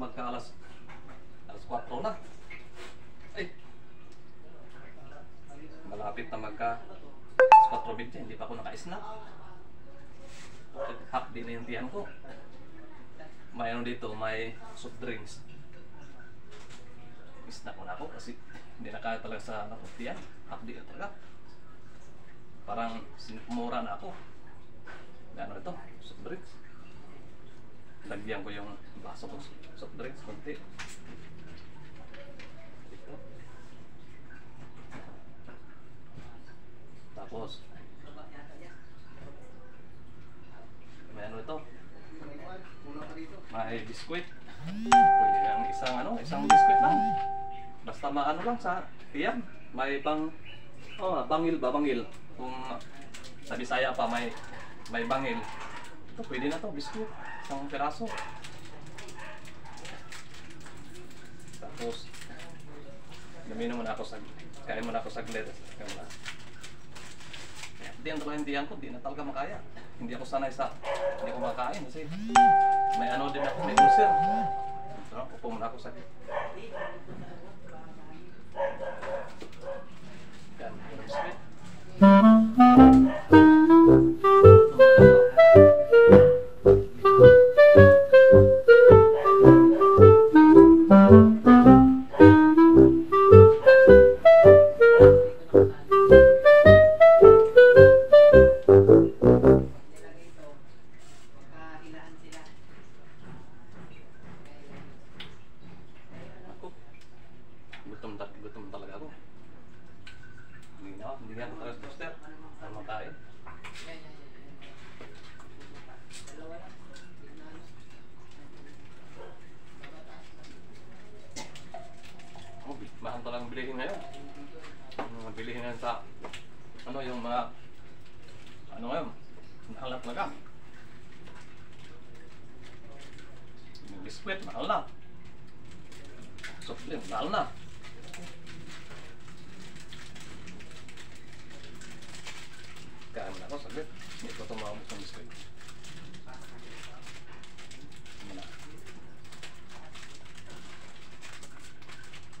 magka alas 4 na. Ay, malapit na magka alas 4:20, hindi pa ako naka-snack. Hapdi na yung tiyan ko. May ano dito, may soft drinks. Snack ko na ako kasi hindi na kaya talaga sa tiyan. Hapdi na talaga. Parang sinipmura na ako. Ano ito? Soft drinks. Lagyan ko yung baso ko soft drinks konti. Ito. Tapos may ano ito? May biskuit. Pwede lang isang biskuit lang. Basta maano lang sa tiyan. May bangil. Kung sa Bisaya pa may bangil. Ito pwede na to, biskuit. Isang piraso. Tapos kaya muna ako saglit. Hindi ang talagang tiyan ko, di na talaga makaya. Hindi ako makain kasi may ano din ako, may ulcer. So, upo muna ako saglit. Yan, biskuit. Gutom talaga ako. Hindi na ako talaga poster. Ano tayo? Mahal talagang bilihin ngayon. Bilihin ngayon sa yung mga ngayon. Mahal na talaga. Yung biskuit, mahal na. Soft drink, mahal na. Kaya mo na ako, saglit. Hindi ko ito maubos ng biskuit.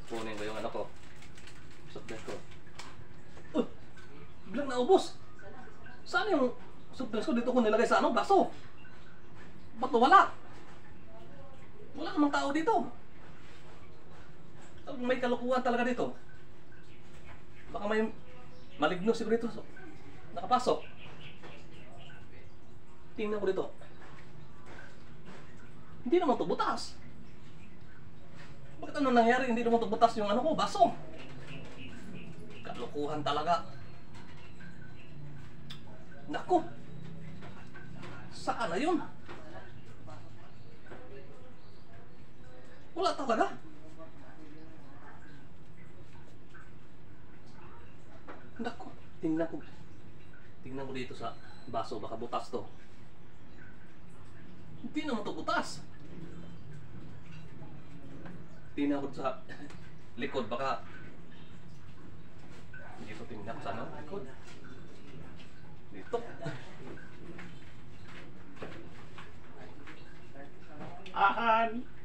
Kunin ko yung ano ko. Soft drink ko. Biglang naubos. Saan yung soft drink ko? Dito ko nilagay sa baso. Ba't wala? Wala namang tao dito. May kalukuhan talaga dito. Baka may maligno siguro dito. Nakapasok. Tingnan ko dito. Hindi naman ito butas. Bakit ano nangyari? Hindi naman ito butas yung baso. Kalukuhan talaga. Naku. Saan na yun? Wala talaga. Naku. Tingnan ko dito sa baso, baka butas to. Hindi naman to butas. Tingnan ko sa likod, baka dito tingnan ko sa likod. Dito.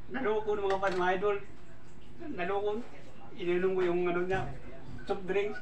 Naloko ng mga fan, mga idol. Naloko. Ininom ko yung niya, soft drinks.